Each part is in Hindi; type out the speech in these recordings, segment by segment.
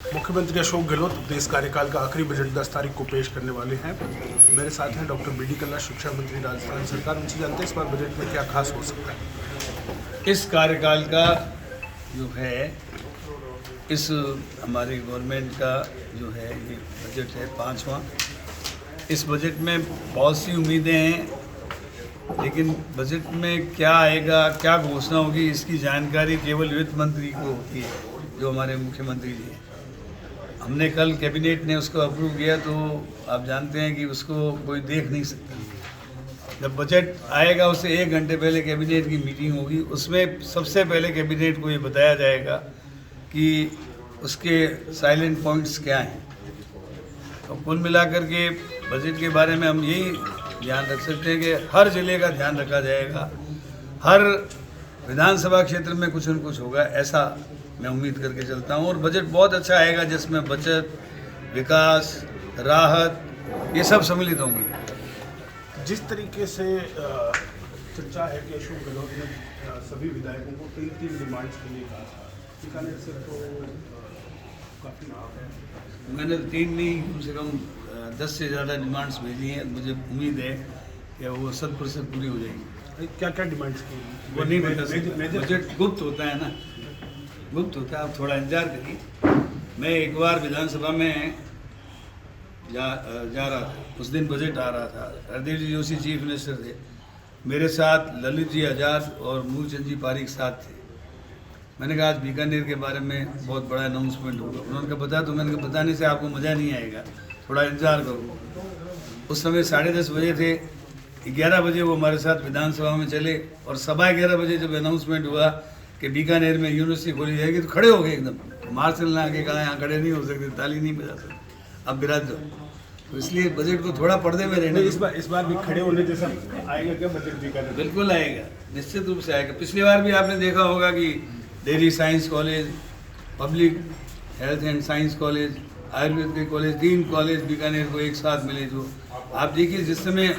मुख्यमंत्री अशोक गहलोत देश कार्यकाल का आखिरी बजट 10 तारीख को पेश करने वाले हैं। मेरे साथ हैं डॉक्टर बी डी कल्ला, शिक्षा मंत्री राजस्थान सरकार। उनसे जानते हैं इस बार बजट में क्या खास हो सकता है। इस कार्यकाल का जो है, इस हमारी गवर्नमेंट का जो है ये बजट है 5वां। इस बजट में बहुत सी उम्मीदें हैं, लेकिन बजट में क्या आएगा, क्या घोषणा होगी, इसकी जानकारी केवल वित्त मंत्री को होती है, जो हमारे मुख्यमंत्री जी हैं। हमने कल कैबिनेट ने उसको अप्रूव किया, तो आप जानते हैं कि उसको कोई देख नहीं सकता। जब बजट आएगा उससे 1 घंटे पहले कैबिनेट की मीटिंग होगी, उसमें सबसे पहले कैबिनेट को ये बताया जाएगा कि उसके साइलेंट पॉइंट्स क्या हैं। तो कुल मिलाकर के बजट के बारे में हम यही ध्यान रख सकते हैं कि हर जिले का ध्यान रखा जाएगा, हर विधानसभा क्षेत्र में कुछ न कुछ होगा, ऐसा मैं उम्मीद करके चलता हूँ। और बजट बहुत अच्छा आएगा, जिसमें बचत, विकास, राहत, ये सब सम्मिलित होंगी। जिस तरीके से चर्चा है कि अशोक गहलोत ने सभी विधायकों को 3 डिमांड्स के लिए कहा था, बीकानेर से तो काफ़ी मैंने 3 नहीं, कम से कम 10 से ज़्यादा डिमांड्स भेजी हैं। मुझे उम्मीद है कि वो 100% पूरी हो जाएगी। क्या क्या डिमांड्स की? वो नहीं बता सकता, बजट गुप्त होता है ना, गुप्त होता है। आप थोड़ा इंतजार करिए। मैं एक बार विधानसभा में जा रहा था, उस दिन बजट आ रहा था। हरदेव जी जोशी चीफ मिनिस्टर थे, मेरे साथ ललित जी आजाद और मूलचंद जी पारिक साथ थे। मैंने कहा आज बीकानेर के बारे में बहुत बड़ा अनाउंसमेंट होगा। उन्होंने कहा बता, तो मैंने कहा बताने से आपको मज़ा नहीं आएगा, थोड़ा इंतजार करो। उस समय 10:30 बजे थे। 11 बजे वो हमारे साथ विधानसभा में चले, और 11:15 बजे जब अनाउंसमेंट हुआ कि बीकानेर में यूनिवर्सिटी खोली जाएगी, तो खड़े हो गए एकदम। तो मार्शल ने आके कहा यहाँ खड़े नहीं हो सकते, ताली नहीं बजा सकते, अब विराज जाओ। तो इसलिए बजट को थोड़ा पर्दे में रहने। इस बार भी खड़े होने जैसा आएगा क्या बजट? बीकानेर बिल्कुल आएगा, निश्चित रूप से आएगा। पिछली बार भी आपने देखा होगा कि dairy science college, public health and science college, Ayurvedic college, 3 college Bikaner को एक साथ मिले। जो आप देखिए, जिस समय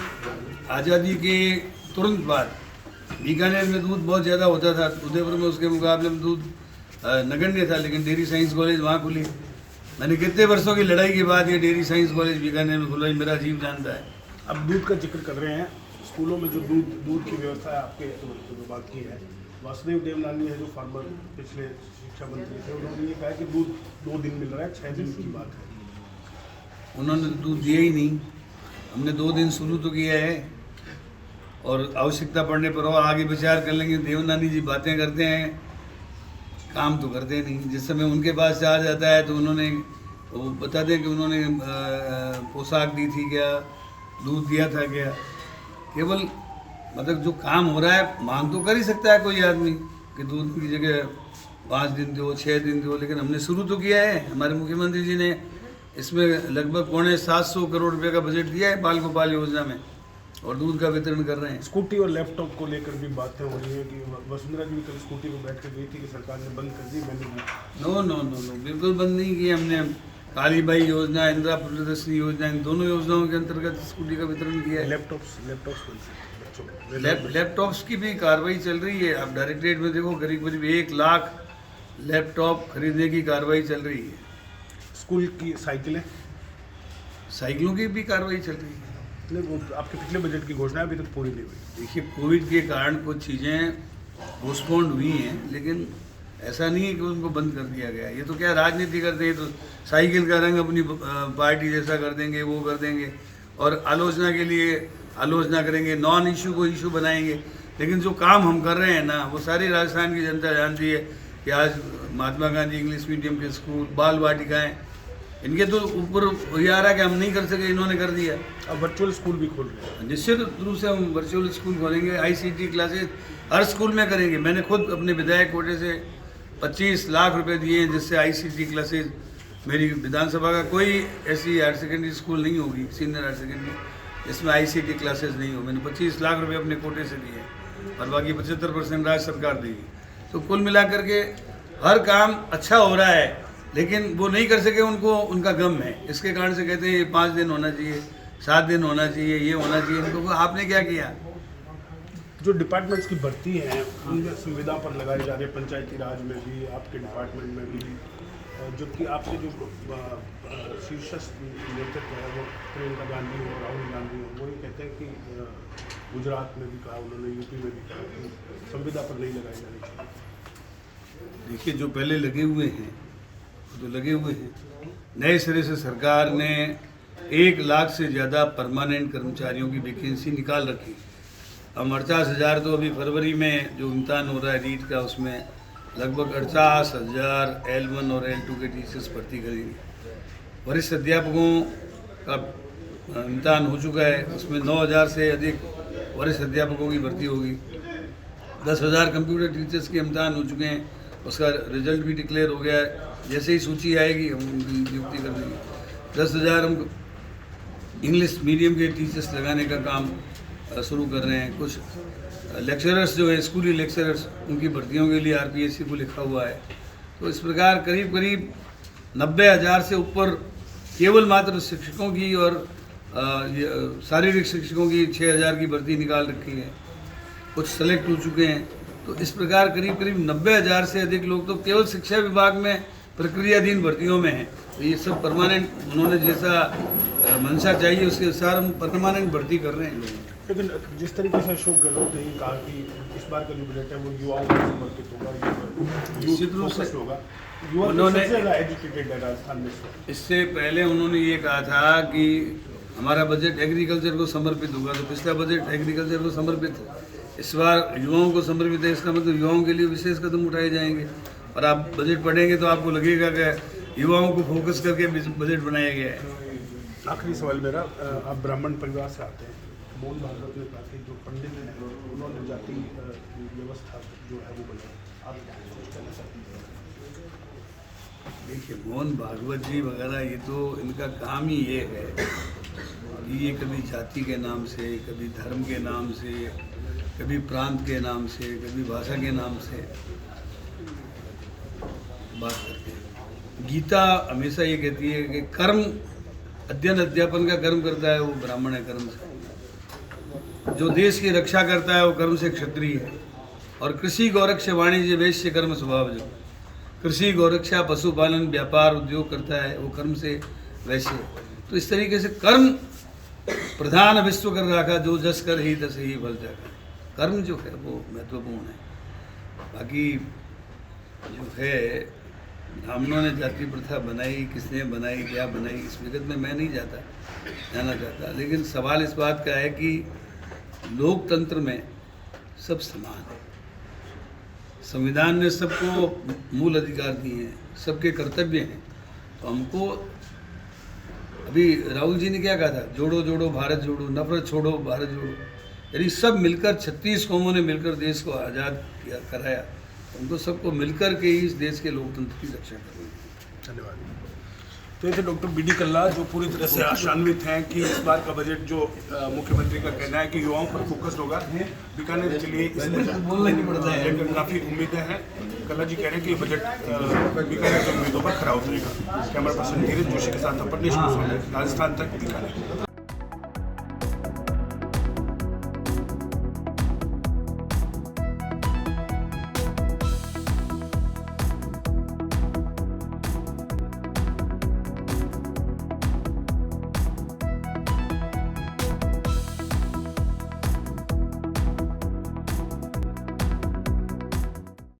आज़ादी के तुरंत बाद बीकानेर में दूध बहुत ज़्यादा होता था, उदयपुर में उसके मुकाबले में दूध नगण्य था, लेकिन डेयरी साइंस कॉलेज वहाँ खुली। मैंने कितने वर्षों की लड़ाई के बाद ये डेयरी साइंस कॉलेज बीकानेर में खुला, मेरा जीव जानता है। अब दूध का जिक्र कर रहे हैं, स्कूलों में जो दूध की व्यवस्था है आपके विभाग की है। वासुदेव देवनानी है जो फार्मर पिछले शिक्षा मंत्री थे, उन्होंने ये कहा कि दूध 2 दिन मिल रहा है, 6 दिन की बात है। उन्होंने दूध दिया ही नहीं। हमने 2 दिन शुरू तो किया है, और आवश्यकता पड़ने पर और आगे विचार कर लेंगे। देवनानी जी बातें करते हैं, काम तो करते नहीं। जिस समय उनके पास चार्ज आता है तो उन्होंने वो बताते हैं कि उन्होंने पोशाक दी थी क्या, दूध दिया था क्या। केवल मतलब जो काम हो रहा है, मांग तो कर ही सकता है कोई आदमी कि दूध की जगह 5 दिन दो, 6 दिन दो, लेकिन हमने शुरू तो किया है। हमारे मुख्यमंत्री जी ने इसमें लगभग 750 करोड़ रुपये का बजट दिया है बाल गोपाल योजना में, और दूध का वितरण कर रहे हैं। स्कूटी और लैपटॉप को लेकर भी बातें हो रही हैं कि वसुंधरा जी भी कल स्कूटी पर बैठ कर गई थी कि सरकार ने बंद कर दी। मैंने नो, बिल्कुल बंद नहीं की हमने। काली बाई योजना, इंदिरा प्रियदर्शनी योजना, इन दोनों योजनाओं के अंतर्गत स्कूटी का वितरण किया है। लैपटॉप्स की भी कार्रवाई चल रही है। अब डायरेक्टरेट में देखो, करीब 1 लाख लैपटॉप खरीदने की कार्रवाई चल रही है। स्कूल की साइकिलों की भी कार्रवाई चल रही है। नहीं, वो आपके पिछले बजट की घोषणा अभी तक पूरी नहीं हुई। देखिए, कोविड के कारण कुछ चीज़ें पोस्टपोन्ड हुई हैं, लेकिन ऐसा नहीं है कि उनको बंद कर दिया गया। ये तो क्या राजनीति करते हैं, तो साइकिल का रंग अपनी पार्टी जैसा कर देंगे, वो कर देंगे, और आलोचना के लिए आलोचना करेंगे, नॉन इशू को इशू बनाएंगे। लेकिन जो काम हम कर रहे हैं ना, वो सारी राजस्थान की जनता जानती है कि आज महात्मा गांधी इंग्लिश मीडियम के स्कूल, बाल वाटिकाएँ, इनके तो ऊपर ये आ रहा है कि हम नहीं कर सके, इन्होंने कर दिया। अब वर्चुअल स्कूल भी खोल रहे हैं। निश्चित रूप से हम वर्चुअल स्कूल खोलेंगे, ICT क्लासेस हर स्कूल में करेंगे। मैंने खुद अपने विधायक कोटे से 25 लाख रुपए दिए हैं, जिससे ICT क्लासेस, मेरी विधानसभा का कोई ऐसी हायर सेकेंडरी स्कूल नहीं होगी, सीनियर हायर सेकेंडरी, जिसमें ICT क्लासेस नहीं हो। मैंने 25 लाख रुपए अपने कोटे से दिए, और बाकी 75% राज्य सरकार देगी। तो कुल मिलाकर के हर काम अच्छा हो रहा है, लेकिन वो नहीं कर सके, उनका गम है। इसके कारण से कहते हैं 5 दिन होना चाहिए, 7 दिन होना चाहिए, ये होना चाहिए। इनको आपने क्या किया? जो डिपार्टमेंट्स की भर्ती हैं, उनमें संविदा पर लगाए जा रहे हैं, पंचायती राज में भी, आपके डिपार्टमेंट में भी, जबकि आपके जो शीर्ष नेतृत्व है वो प्रियंका गांधी और राहुल गांधी हो, वो ये कहते हैं कि गुजरात में भी कहा उन्होंने, यूपी में भी कहा कि संविदा पर नहीं लगाई जानी चाहिए। देखिए, जो पहले लगे हुए हैं तो लगे हुए हैं। नए सिरे से सरकार ने 1 लाख से ज़्यादा परमानेंट कर्मचारियों की वैकेंसी निकाल रखी। अब 48,000 तो अभी फरवरी में जो इम्तहान हो रहा है रीट का, उसमें लगभग 48,000 L1 और L2 के टीचर्स भर्ती करेंगे। वरिष्ठ अध्यापकों का इम्तहान हो चुका है, उसमें 9,000 से अधिक वरिष्ठ अध्यापकों की भर्ती होगी। 10,000 कंप्यूटर टीचर्स के इम्तहान हो चुके हैं, उसका रिजल्ट भी डिक्लेयर हो गया है। जैसे ही सूची आएगी हम उनकी नियुक्ति कर देंगे। 10,000 हम इंग्लिश मीडियम के टीचर्स लगाने का काम शुरू कर रहे हैं। कुछ लेक्चरर्स जो हैं, स्कूली लेक्चरर्स, उनकी भर्तियों के लिए RPSC को लिखा हुआ है। तो इस प्रकार करीब करीब 90,000 से ऊपर केवल मात्र शिक्षकों की और शारीरिक शिक्षकों की 6,000 की भर्ती निकाल रखी है। कुछ सेलेक्ट हो चुके हैं। तो इस प्रकार करीब करीब 90,000 से अधिक लोग तो केवल शिक्षा विभाग में प्रक्रियाधीन भर्तियों में हैं। तो ये सब परमानेंट, उन्होंने जैसा मंशा चाहिए उसके अनुसार हम परमानेंट भर्ती कर रहे हैं लोगों। लेकिन जिस तरीके से अशोक गहलोत ने कहा कि इस बार का जो बजट है वो युवाओं को समर्पित होगा, निश्चित रूप से होगा, युवा उन्होंने सबसे ज़्यादा एजुकेटेड है राजस्थान में। इससे पहले उन्होंने ये कहा था कि हमारा बजट एग्रीकल्चर को समर्पित होगा, तो पिछला बजट एग्रीकल्चर को समर्पित है, इस बार युवाओं को समर्पित है। इसका मतलब युवाओं के लिए विशेष कदम उठाए जाएंगे। और आप बजट पढ़ेंगे तो आपको लगेगा कि युवाओं को फोकस करके बजट बनाया गया है। आखिरी सवाल मेरा, आप ब्राह्मण परिवार से आते हैं। मोहन भागवत ने कहा कि जो पंडित हैं उन्होंने जाति व्यवस्था जो है वो बनाई, आप कुछ कहना चाहते हैं? देखिए, मोहन भागवत जी वगैरह, ये तो इनका काम ही ये है कि ये कभी जाति के नाम से, कभी धर्म के नाम से, कभी प्रांत के नाम से, कभी भाषा के नाम से बात करते हैं। गीता हमेशा ये कहती है कि कर्म, अध्ययन अध्यापन का कर्म करता है वो ब्राह्मण है कर्म से, जो देश की रक्षा करता है वो कर्म से क्षत्रिय है, और कृषि गौरक्ष वाणिज्य वैश्य कर्म स्वभाव, जो कृषि गौरक्षा पशुपालन व्यापार उद्योग करता है वो कर्म से वैश्य है। तो इस तरीके से कर्म प्रधान विश्व कर रखा, जो जस कर ही तस ही फल जाकर। कर्म जो है वो महत्वपूर्ण है। बाकी जो है ब्राह्मणों ने जाति प्रथा बनाई, किसने बनाई, क्या बनाई, इस विगत में मैं नहीं जाना चाहता। लेकिन सवाल इस बात का है कि लोकतंत्र में सब समान है। संविधान ने सबको मूल अधिकार दिए हैं, सबके कर्तव्य हैं। तो हमको, अभी राहुल जी ने क्या कहा था, जोड़ो जोड़ो भारत जोड़ो, नफरत छोड़ो भारत जोड़ो। यदि सब मिलकर 36 कौमों ने मिलकर देश को आज़ाद किया, कराया, उनको सबको मिलकर के ही इस देश के लोकतंत्र की रक्षा करनी है। धन्यवाद। तो ये थे डॉक्टर BD कल्ला, जो पूरी तरह से आशान्वित हैं कि इस बार का बजट जो मुख्यमंत्री का कहना है कि युवाओं पर फोकस होगा, बीकानेर के लिए इस बजट बोलना नहीं पड़ता है, लेकिन काफ़ी उम्मीदें हैं। कल्ला जी कह रहे हैं कि ये बजट बीकानेर की उम्मीदों पर खरा उतरेगा। कैमरा पर्सन धीरज जोशी के साथ अपरनेश गोस्वामी, राजस्थान तक, बीकानेर।